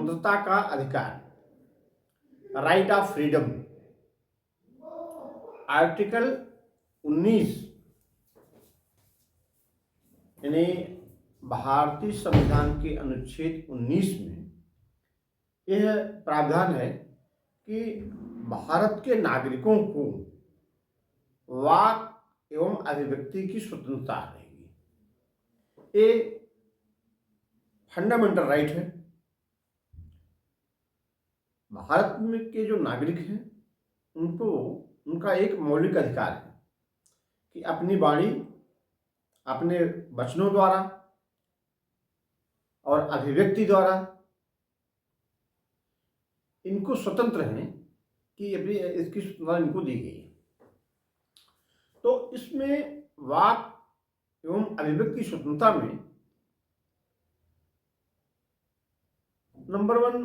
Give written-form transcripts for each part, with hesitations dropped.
स्वतंत्रता का अधिकार, राइट ऑफ फ्रीडम, आर्टिकल 19 यानी भारतीय संविधान के अनुच्छेद 19 में यह प्रावधान है कि भारत के नागरिकों को वाक एवं अभिव्यक्ति की स्वतंत्रता रहेगी। ये फंडामेंटल राइट है। भारत में के जो नागरिक हैं उनको उनका एक मौलिक अधिकार है कि अपनी वाणी, अपने वचनों द्वारा और अभिव्यक्ति द्वारा इनको स्वतंत्र हैं कि अभी इसकी स्वतंत्रता इनको दी गई है। तो इसमें वाक एवं अभिव्यक्ति स्वतंत्रता में नंबर 1,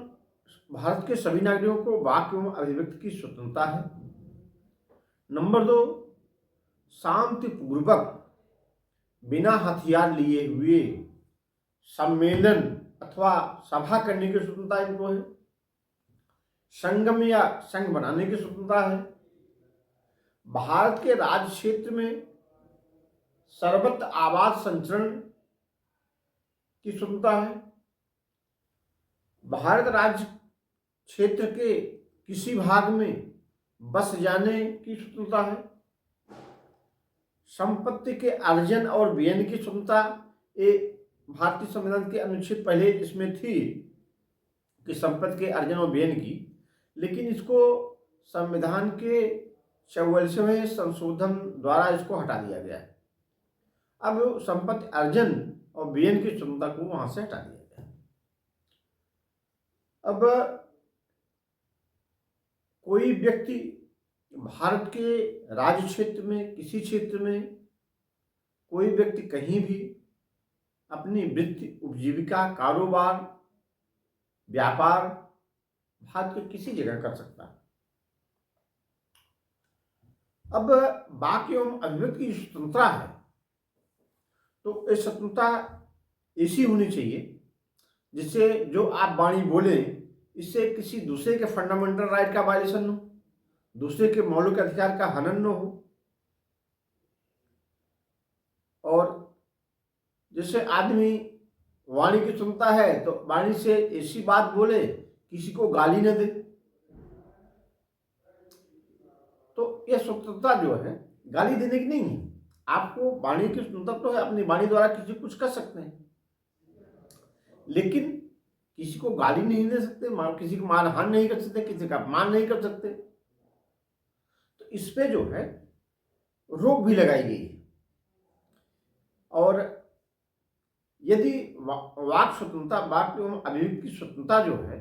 भारत के सभी नागरिकों को वाक एवं अभिव्यक्ति की स्वतंत्रता है। नंबर 2, शांतिपूर्वक बिना हथियार लिए हुए सम्मेलन अथवा सभा करने की स्वतंत्रता इनको है। संगम या संघ बनाने की स्वतंत्रता है। भारत के राज्य क्षेत्र में सर्वत्र आवास संचरण की स्वतंत्रता है। भारत राज्य क्षेत्र के किसी भाग में बस जाने की स्वतंत्रता है। संपत्ति के अर्जन और व्ययन की स्वतंत्रता, ये भारतीय संविधान के अनुच्छेद पहले इसमें थी कि संपत्ति के अर्जन और व्ययन की, लेकिन इसको संविधान के 44वें संशोधन द्वारा इसको हटा दिया गया है। अब संपत्ति अर्जन और व्ययन की स्वतंत्रता को वहां से हटा दिया गया है। अब कोई व्यक्ति भारत के राज्य क्षेत्र में, किसी क्षेत्र में कोई व्यक्ति कहीं भी अपनी वृत्ति, उपजीविका, कारोबार, व्यापार भारत के किसी जगह कर सकता है। अब वाक एवं अभिव्यक्ति की स्वतंत्रता है तो ये स्वतंत्रता ऐसी होनी चाहिए जिससे जो आप वाणी बोले इससे किसी दूसरे के फंडामेंटल राइट का वायलेशन न हो, दूसरे के मौलिक अधिकार का हनन न हो। और जैसे आदमी वाणी की स्वतंत्रता है तो वाणी से ऐसी बात बोले किसी को गाली न दे, तो यह स्वतंत्रता जो है गाली देने की नहीं है। आपको वाणी की स्वतंत्रता तो है, अपनी वाणी द्वारा किसी को कुछ कर सकते हैं, लेकिन किसी को गाली नहीं दे सकते, किसी को मानहानि नहीं कर सकते, किसी का अपमान नहीं कर सकते। तो इस पे जो है रोक भी लगाई गई है। और यदि वाक स्वतंत्रता, वाक एवं अभिव्यक्ति की स्वतंत्रता जो है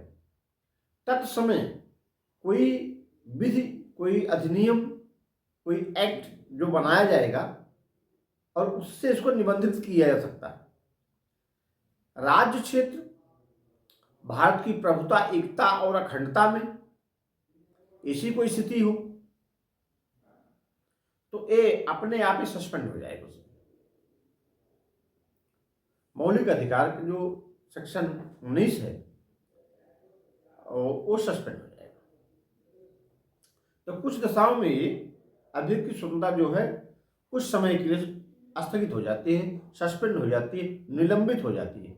तत्समय कोई विधि, कोई अधिनियम, कोई एक्ट जो बनाया जाएगा और उससे इसको निबंधित किया जा सकता है। राज्य क्षेत्र भारत की प्रभुता, एकता और अखंडता में ऐसी कोई स्थिति हो तो ये अपने आप ही सस्पेंड हो जाएगा। मौलिक अधिकार के जो सेक्शन 19 है वो सस्पेंड हो जाएगा। तो कुछ दशाओं में ये अभिव्यक्ति स्वतंत्रता जो है कुछ समय के लिए स्थगित हो जाती है, सस्पेंड हो जाती है, निलंबित हो जाती है।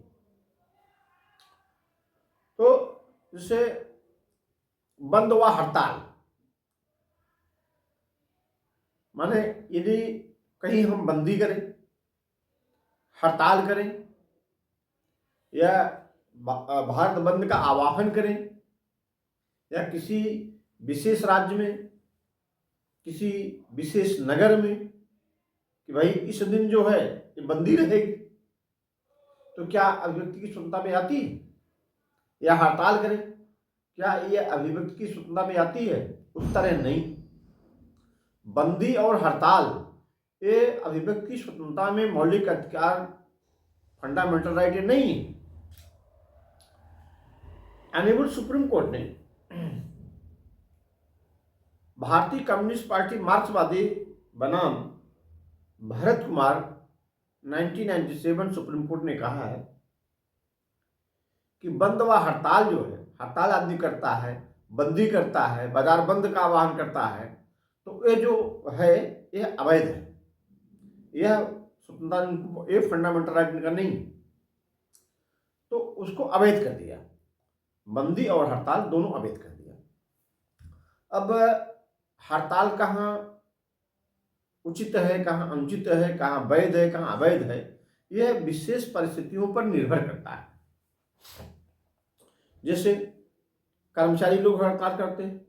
तो जैसे बंद व हड़ताल, माने यदि कहीं हम बंदी करें, हड़ताल करें या भारत बंद का आह्वान करें या किसी विशेष राज्य में, किसी विशेष नगर में कि भाई इस दिन जो है ये बंदी रहेगी, तो क्या अभिव्यक्ति की स्वतंत्रता में आती है? या हड़ताल करें, क्या ये अभिव्यक्ति की स्वतंत्रता में आती है? उत्तर है नहीं। बंदी और हड़ताल ये अभिव्यक्ति स्वतंत्रता में मौलिक अधिकार, फंडामेंटल राइट ये नहीं है। ऑनरेबल सुप्रीम कोर्ट ने भारतीय कम्युनिस्ट पार्टी मार्क्सवादी बनाम भरत कुमार 1997 सुप्रीम कोर्ट ने कहा है कि बंद व हड़ताल जो है, हड़ताल आदमी करता है, बंदी करता है, बाजार बंद का आह्वान करता है, तो ये जो है ये अवैध है। यह स्वतंत्रता, ये फंडामेंटल राइट इनका नहीं, तो उसको अवैध कर दिया। बंदी और हड़ताल दोनों अवैध कर दिया। अब हड़ताल कहाँ उचित है, कहाँ अनुचित है, कहाँ वैध है, कहाँ अवैध है, यह विशेष परिस्थितियों पर निर्भर करता है। जैसे कर्मचारी लोग हड़ताल करते हैं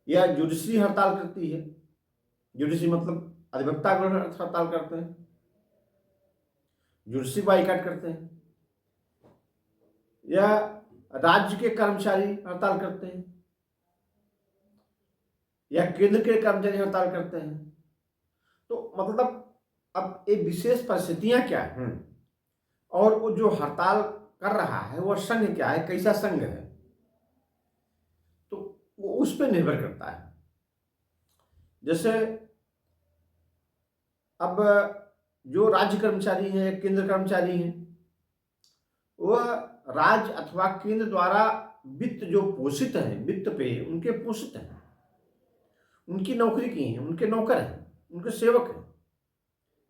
या जुडिशरी हड़ताल करती है, जुडिशरी मतलब अधिवक्ता हड़ताल करते हैं, जुडिशरी बाइकाट करते हैं, या राज्य के कर्मचारी हड़ताल करते हैं, या केंद्र के कर्मचारी हड़ताल करते हैं। तो मतलब अब ये विशेष परिस्थितियां क्या हैं और वो जो हड़ताल कर रहा है वो संघ क्या है, कैसा संघ है, तो वो उस पर निर्भर करता है। जैसे अब जो राज्य कर्मचारी हैं, केंद्र कर्मचारी हैं, वह राज्य अथवा केंद्र द्वारा वित्त जो पोषित है, वित्त पे उनके पोषित हैं, उनकी नौकरी की हैं, उनके नौकर हैं, उनके सेवक हैं,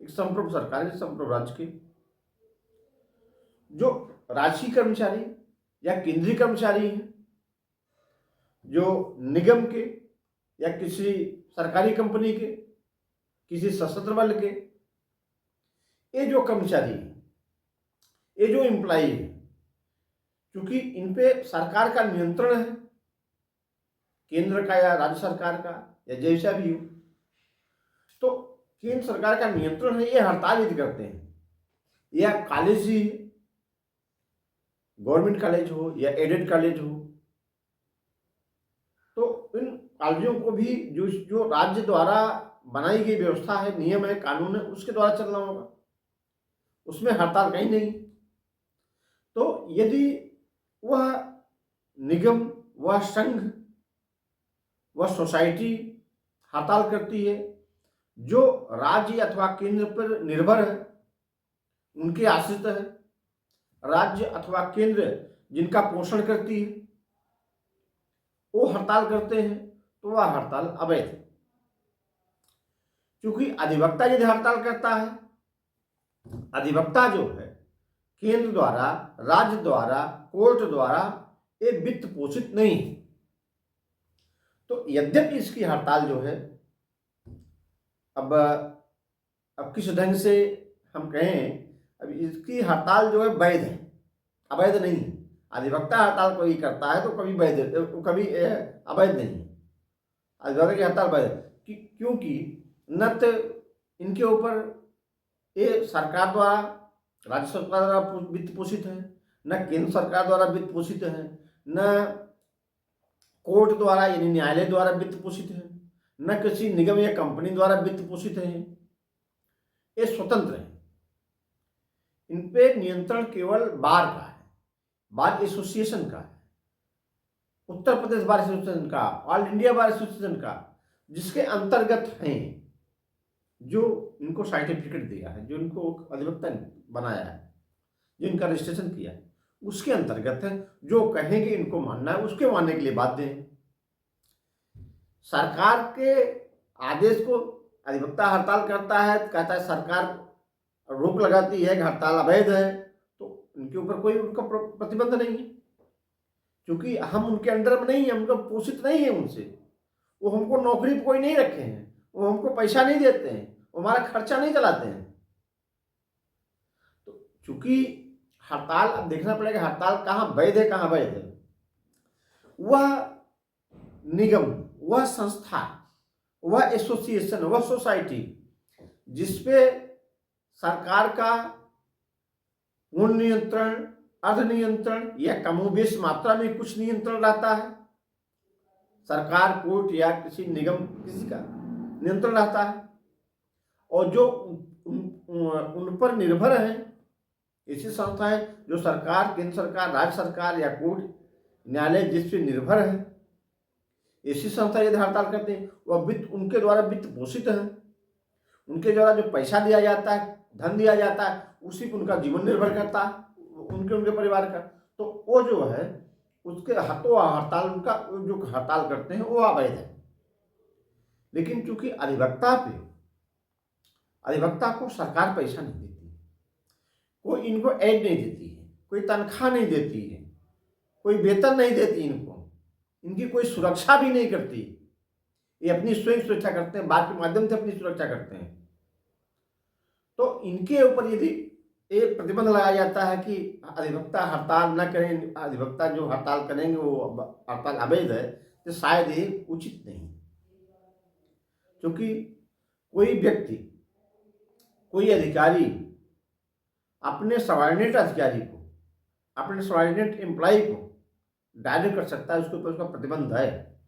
एक संप्रभु सरकार है, संप्रभु राज्य के। जो राजकीय कर्मचारी या केंद्रीय कर्मचारी हैं, जो निगम के या किसी सरकारी कंपनी के, किसी सशस्त्र बल के, ये जो कर्मचारी हैं, ये जो एम्प्लॉई है, क्योंकि इन पे सरकार का नियंत्रण है, केंद्र का या राज्य सरकार का या जैसा भी हो, तो केंद्र सरकार का नियंत्रण है, ये हड़ताल यदि करते हैं, या कॉलेज ही गवर्नमेंट कॉलेज हो या एडेड कॉलेज हो, तो इन कॉलेजों को भी जो राज्य द्वारा बनाई गई व्यवस्था है, नियम है, कानून है, उसके द्वारा चलना होगा, उसमें हड़ताल कहीं नहीं। तो यदि वह निगम, वह संघ, वह सोसाइटी हड़ताल करती है जो राज्य अथवा केंद्र पर निर्भर है, उनके आश्रित है, राज्य अथवा केंद्र जिनका पोषण करती है, वो हड़ताल करते हैं, तो वह हड़ताल अवैध है। क्योंकि अधिवक्ता यदि हड़ताल करता है, अधिवक्ता जो है केंद्र द्वारा, राज्य द्वारा, कोर्ट द्वारा ये वित्त पोषित नहीं है, तो यद्यपि इसकी हड़ताल जो है, अब किस ढंग से हम कहें, अब इसकी हड़ताल जो है वैध है, अवैध नहीं है। अधिवक्ता हड़ताल कोई करता है तो कभी वैध, कभी अवैध नहीं है। अधिवक्ता की हड़ताल वैध, क्योंकि न तो इनके ऊपर ये सरकार द्वारा, राज्य सरकार द्वारा वित्त पोषित है, न केंद्र सरकार द्वारा वित्त पोषित है, न कोर्ट द्वारा यानी न्यायालय द्वारा वित्त पोषित है, न किसी निगम या कंपनी द्वारा वित्त पोषित है। ये स्वतंत्र है, इन पे नियंत्रण केवल बार का है, बार एसोसिएशन का है, उत्तर प्रदेश बार एसोसिएशन का, ऑल इंडिया बार एसोसिएशन का, जिसके अंतर्गत हैं, जो इनको सर्टिफिकेट दिया है, जो इनको अधिवक्ता बनाया है, जो इनका रजिस्ट्रेशन किया है, उसके अंतर्गत है। जो कहेंगे इनको मानना है, उसके मानने के लिए बाध्य है। सरकार के आदेश को अधिवक्ता हड़ताल करता है, कहता है सरकार रोक लगाती है कि हड़ताल अवैध है, तो इनके ऊपर कोई उनका प्रतिबंध नहीं है, क्योंकि हम उनके अंडर में नहीं है, हम लोग पोषित नहीं है उनसे, वो हमको नौकरी पर कोई नहीं रखे हैं, वो हमको पैसा नहीं देते हैं, वो हमारा खर्चा नहीं चलाते हैं। तो चूंकि हड़ताल, अब देखना पड़ेगा हड़ताल कहाँ वैध है, कहाँ अवैध है। वह निगम, वह संस्था, वह एसोसिएशन, वह सोसाइटी जिसपे सरकार का पूर्ण नियंत्रण, अर्ध नियंत्रण या कमोबेश मात्रा में कुछ नियंत्रण रहता है, सरकार, कोर्ट या किसी निगम, किसी का नियंत्रण रहता है, और जो उन पर निर्भर है ऐसी संस्थाएं जो सरकार, केंद्र सरकार, राज्य सरकार या कोर्ट, न्यायालय जिस पर निर्भर है, ऐसी संस्था यदि हड़ताल करते हैं, वह वित्त, उनके द्वारा वित्त पोषित है, उनके द्वारा जो पैसा दिया जाता है, धन दिया जाता है, उसी पर उनका जीवन निर्भर करता है, उनके उनके परिवार का, तो वो जो है उसके हाथों हड़ताल, उनका जो हड़ताल करते हैं वो अवैध है। लेकिन चूंकि अधिवक्ता को सरकार पैसा नहीं देती, कोई इनको ऐड नहीं देती है, कोई तनख्वाह नहीं देती है, कोई वेतन नहीं देती इनको, इनकी कोई सुरक्षा भी नहीं करती, ये अपनी स्वयं सुरक्षा करते हैं, बात के माध्यम से अपनी सुरक्षा करते हैं। तो इनके ऊपर यदि ये प्रतिबंध लगाया जाता है कि अधिवक्ता हड़ताल न करें, अधिवक्ता जो हड़ताल करेंगे वो हड़ताल अवैध है, तो शायद ये उचित नहीं। क्योंकि कोई व्यक्ति, कोई अधिकारी अपने सबऑर्डिनेट अधिकारी को, अपने सबऑर्डिनेट एम्प्लॉय को डायरेक्ट कर सकता है, उसके ऊपर उसका प्रतिबंध है।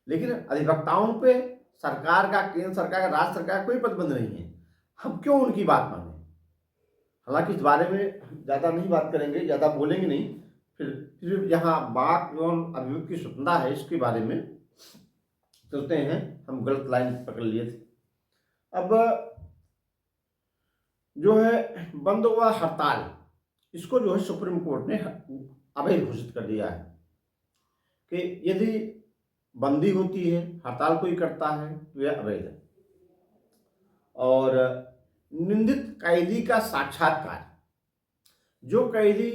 लेकिन अधिवक्ताओं पे सरकार का, केंद्र सरकार का, राज्य सरकार का कोई प्रतिबंध नहीं है। हम क्यों उनकी बात माने? हालांकि इस बारे में ज़्यादा नहीं बात करेंगे, ज़्यादा बोलेंगे नहीं, फिर यहाँ वाक एवं अभिव्यक्ति की स्वतंत्रता है, इसके बारे में सोचते हैं, हम गलत लाइन पकड़ लिए थे। अब जो है बंद हुआ हड़ताल, इसको जो है सुप्रीम कोर्ट ने अवैध घोषित कर दिया है कि यदि बंदी होती है, हड़ताल कोई करता है तो यह अवैध है। और निंदित कैदी का साक्षात्कार, जो कैदी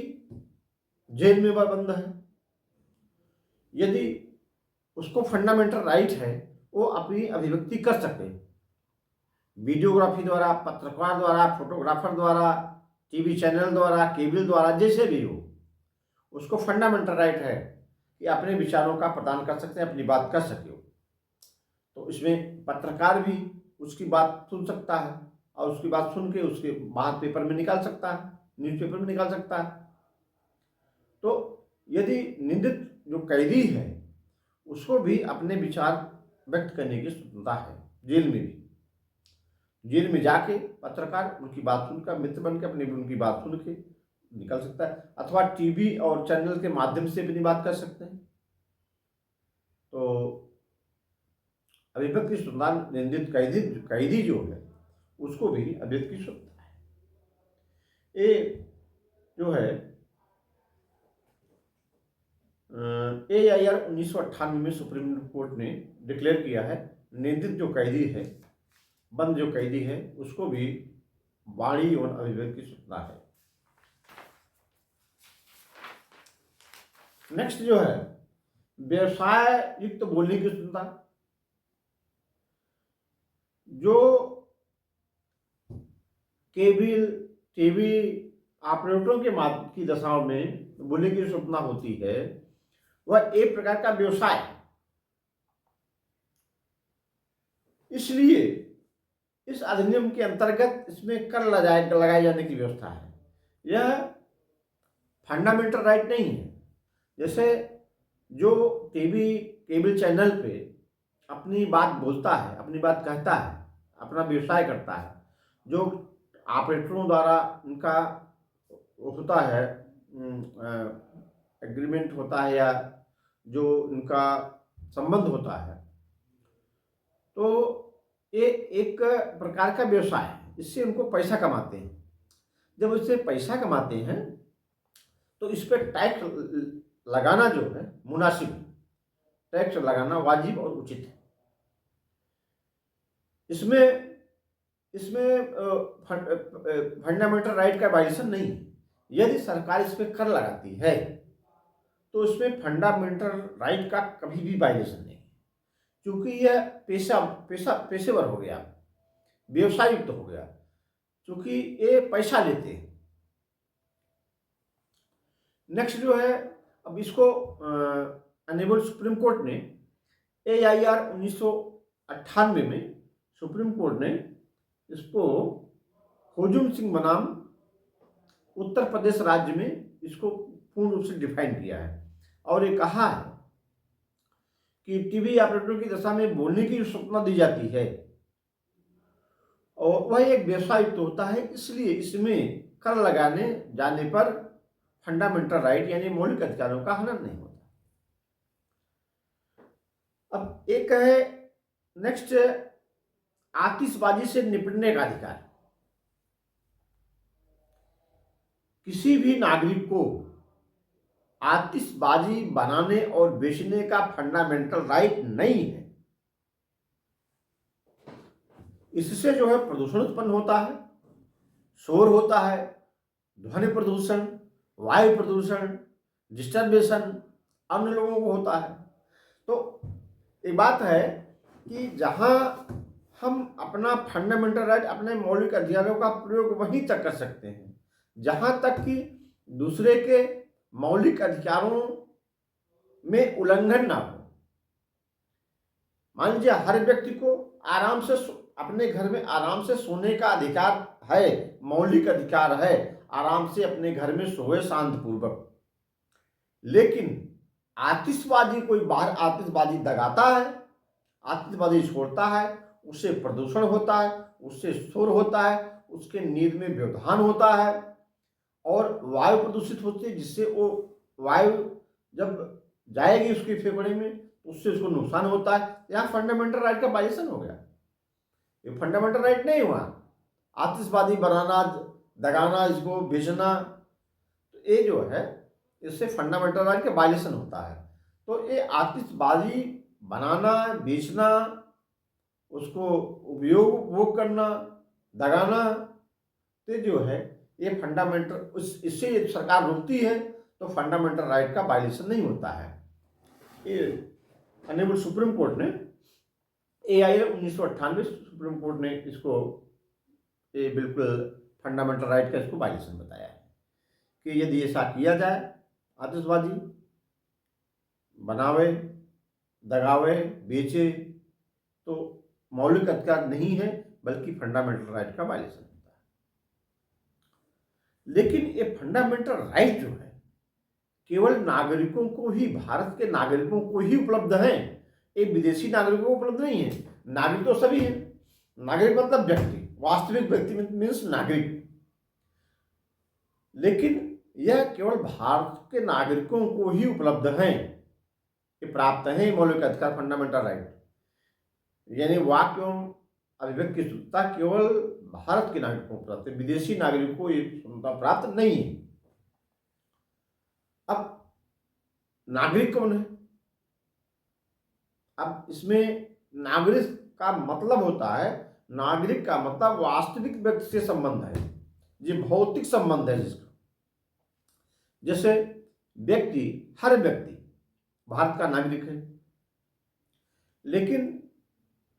जेल में बंद है, यदि उसको फंडामेंटल राइट है वो अपनी अभिव्यक्ति कर सके, वीडियोग्राफी द्वारा, पत्रकार द्वारा, फोटोग्राफर द्वारा, टीवी चैनल द्वारा, केबल द्वारा, जैसे भी हो, उसको फंडामेंटल राइट है कि अपने विचारों का प्रदान कर सकते हैं, अपनी बात कर सके। तो इसमें पत्रकार भी उसकी बात सुन सकता है और उसकी बात सुन के उसके बाद पेपर में निकाल सकता है, न्यूज़पेपर में निकाल सकता है। तो यदि निंदित जो कैदी है उसको भी अपने विचार व्यक्त करने की स्वतंत्रता है, जेल में भी। जेल में जाके पत्रकार उनकी बात सुनकर, मित्र बन के अपनी उनकी बात सुन के निकल सकता है, अथवा टीवी और चैनल के माध्यम से अपनी बात कर सकते हैं। तो अभिव्यक्ति स्वतंत्रता, निंदित कैदी जो है उसको भी अभिव्यक्ति स्वतंत्रता है। ये जो है AIR 1998 में सुप्रीम कोर्ट ने डिक्लेयर किया है, निंदित जो कैदी है, बंद जो कैदी है, उसको भी वाणी एवं अभिव्यक्ति स्वतंत्रता है। नेक्स्ट जो है व्यवसाय युक्त बोलने की स्वतंत्रता, जो केबल टीवी ऑपरेटरों के माध्यम की दशाओं में बोलने की स्वतंत्रता होती है, वह एक प्रकार का व्यवसाय है। इसलिए इस अधिनियम के अंतर्गत इसमें कर लगाए जाने की व्यवस्था है। यह फंडामेंटल राइट नहीं है। जैसे जो टीवी केबल चैनल पे अपनी बात बोलता है, अपनी बात कहता है, अपना व्यवसाय करता है, जो ऑपरेटरों द्वारा उनका होता है एग्रीमेंट होता है या जो उनका संबंध होता है, तो ये एक प्रकार का व्यवसाय है। इससे उनको पैसा कमाते हैं। जब इससे पैसा कमाते हैं तो इस पर टैक्स लगाना जो है मुनासिब है, टैक्स लगाना वाजिब और उचित है। इसमें फंडामेंटल राइट का वायलेशन नहीं है। यदि सरकार इस पर कर लगाती है तो इसमें फंडामेंटल राइट का कभी भी वायलेशन नहीं, क्योंकि यह पेशेवर हो गया, व्यवसाय युक्त हो गया, क्योंकि ये पैसा लेते हैं। नेक्स्ट जो है, अब इसको अनेबल सुप्रीम कोर्ट ने AIR 1998 में सुप्रीम कोर्ट ने इसको हुजूम सिंह बनाम उत्तर प्रदेश राज्य में इसको पूर्ण रूप से डिफाइन किया है और ये कहा है कि टीवी ऑपरेटरों की दशा में बोलने की स्वतंत्रता दी जाती है और वह एक व्यवसाय तो होता है, इसलिए इसमें कर लगाने जाने पर फंडामेंटल राइट यानी मौलिक अधिकारों का हनन नहीं होता। अब एक है नेक्स्ट, आतिशबाजी से निपटने का अधिकार। किसी भी नागरिक को आतिशबाजी बनाने और बेचने का फंडामेंटल राइट नहीं है। इससे जो है प्रदूषण उत्पन्न होता है, शोर होता है, ध्वनि प्रदूषण, वायु प्रदूषण, डिस्टर्बेशन अन्य लोगों को होता है। तो एक बात है कि जहां हम अपना फंडामेंटल राइट, अपने मौलिक अधिकारों का प्रयोग वहीं तक कर सकते हैं जहां तक कि दूसरे के मौलिक अधिकारों में उल्लंघन ना हो। मान लीजिए हर व्यक्ति को आराम से अपने घर में आराम से सोने का अधिकार है, मौलिक अधिकार है, आराम से अपने घर में सोए शांतिपूर्वक। लेकिन आतिशबाजी, कोई बाहर आतिशबाजी दगाता है, आतिशबाजी छोड़ता है, उससे प्रदूषण होता है, उससे शोर होता है, उसके नींद में व्यवधान होता है और वायु प्रदूषित होती है, जिससे वो वायु जब जाएगी उसके फेफड़े में उससे उसको नुकसान होता है। यहाँ फंडामेंटल राइट का वायलेशन हो गया। ये फंडामेंटल राइट नहीं हुआ। आतिशबाजी बनाना, दगाना, इसको बेचना, तो ये जो है इससे फंडामेंटल राइट का वायलेशन होता है। तो ये आतिशबाजी बनाना, बेचना, उसको उपयोग करना, दगाना, तो जो है ये फंडामेंटल, इससे सरकार रोकती है तो फंडामेंटल राइट का वायलेशन नहीं होता है। ये ऑनरेबल सुप्रीम कोर्ट ने AI 1998 सुप्रीम कोर्ट ने इसको ये बिल्कुल फंडामेंटल राइट का इसको वायलेशन बताया है कि यदि ऐसा किया जाए, आतिशबाजी बनावे, दगावे, बेचे, तो मौलिक अधिकार नहीं है बल्कि फंडामेंटल राइट का वायलेशन होता है। लेकिन ये फंडामेंटल राइट जो है केवल नागरिकों को ही, भारत के नागरिकों को ही उपलब्ध है, ये विदेशी नागरिकों को उपलब्ध नहीं है। नागरिक तो सभी है। नागरिक मतलब व्यक्ति, वास्तविक व्यक्ति मीन्स नागरिक। लेकिन यह केवल भारत के नागरिकों को ही उपलब्ध है, ये प्राप्त है मौलिक अधिकार, फंडामेंटल राइट। यानी वाक्य एवं अभिव्यक्ति की स्वतंत्रता केवल भारत के नागरिकों को प्राप्त है, विदेशी नागरिकों को ये स्वतंत्रता प्राप्त नहीं है। अब नागरिक कौन है? अब इसमें नागरिक का मतलब होता है, नागरिक का मतलब वास्तविक व्यक्ति से संबंध है, ये भौतिक संबंध है जिसका। जैसे व्यक्ति, हर व्यक्ति भारत का नागरिक है, लेकिन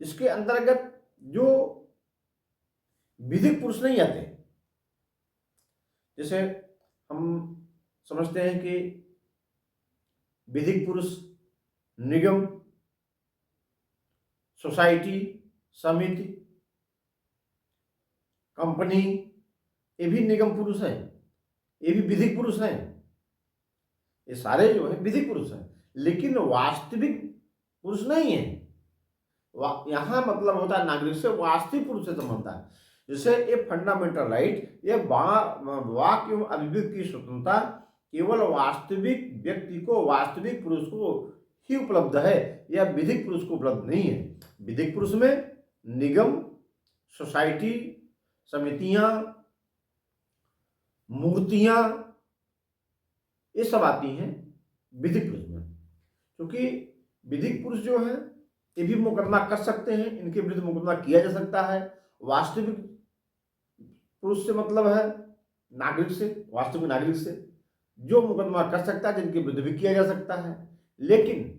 इसके अंतर्गत जो विधिक पुरुष नहीं आते। जैसे हम समझते हैं कि विधिक पुरुष निगम, सोसाइटी, समिति, कंपनी, ये भी निगम पुरुष हैं, ये भी विधिक पुरुष हैं। ये सारे जो है विधिक पुरुष हैं, लेकिन वास्तविक पुरुष नहीं है। यहां मतलब होता है नागरिक से वास्तविक पुरुष से संबंध है। जैसे ये फंडामेंटल राइट, ये वाक्य एवं अभिव्यक्ति की स्वतंत्रता केवल वास्तविक व्यक्ति को, वास्तविक पुरुष को ही उपलब्ध है, यह विधिक पुरुष को उपलब्ध नहीं है। विधिक पुरुष में निगम, सोसाइटी, समितियां, मूर्तियां, ये सब आती हैं विधिक पुरुष में। क्योंकि विधिक पुरुष जो है ये भी मुकदमा कर सकते हैं, इनके विरुद्ध मुकदमा किया जा सकता है। वास्तविक पुरुष से मतलब है नागरिक से, वास्तविक नागरिक से, जो मुकदमा कर सकता है, जिनके विरुद्ध भी किया जा सकता है। लेकिन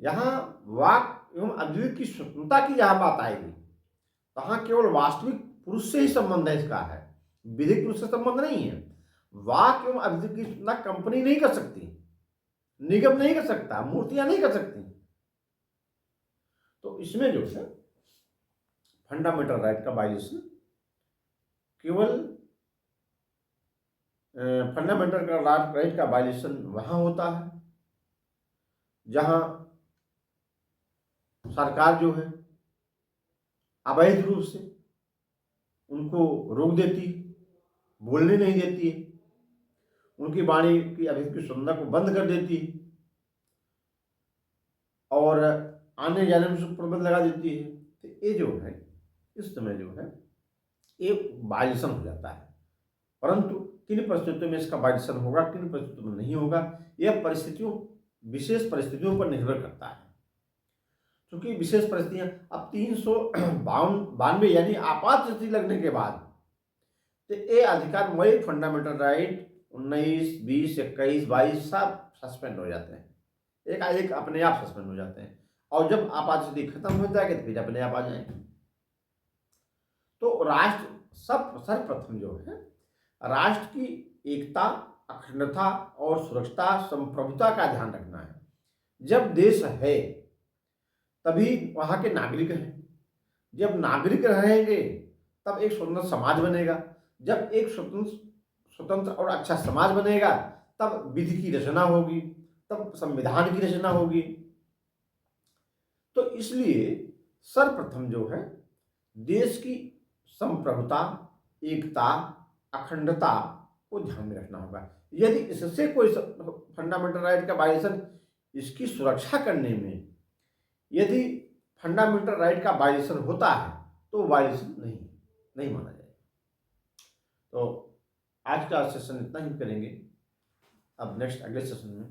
यहाँ वाक एवं अभिव्यक्ति की स्वतंत्रता की जहां बात आएगी, तहां केवल वास्तविक पुरुष से ही संबंध है इसका है, विधिक पुरुष से संबंध नहीं है। वाक एवं अभिव्यक्ति की स्वतंत्रता कंपनी नहीं कर सकती, निगम नहीं कर सकता, मूर्तियां नहीं कर सकती। तो इसमें जो है फंडामेंटल राइट का वायलेशन केवल फंडामेंटल राइट का वायलेशन वहां होता है जहां सरकार जो है अवैध रूप से उनको रोक देती, बोलने नहीं देती है, उनकी वाणी की अभिव्यक्ति स्वतंत्रता को बंद कर देती है और आने जाने में प्रतिबंध लगा देती है। तो ये जो है इस समय जो है ये वायलेशन हो जाता है। परंतु किन परिस्थितियों में इसका वायलेशन होगा, किन परिस्थितियों में नहीं होगा, यह विशेष परिस्थितियों पर निर्भर करता है। क्योंकि विशेष परिस्थितियां, अब 392 यानी आपात स्थिति लगने के बाद तो ये अधिकार वही फंडामेंटल राइट 19, 20, 21, 22 सब सस्पेंड हो जाते हैं, एक अपने आप सस्पेंड हो जाते हैं। और जब आपात स्थिति खत्म हो जाएगी तो फिर अपने आप आ जाएंगे। तो राष्ट्र सर्वप्रथम जो है, राष्ट्र की एकता, अखंडता और सुरक्षा, संप्रभुता का ध्यान रखना है। जब देश है तभी वहां के नागरिक हैं, जब नागरिक रहेंगे तब एक स्वतंत्र समाज बनेगा, जब एक स्वतंत्र और अच्छा समाज बनेगा तब विधि की रचना होगी, तब संविधान की रचना होगी। तो इसलिए सर्वप्रथम जो है देश की संप्रभुता, एकता, अखंडता को ध्यान में रखना होगा। यदि इससे कोई फंडामेंटल राइट का वायलेशन, इसकी सुरक्षा करने में यदि फंडामेंटल राइट का वायलेशन होता है तो वायलेशन नहीं माना जाएगा। तो आज का सेशन इतना ही करेंगे, अब नेक्स्ट अगले सेशन में।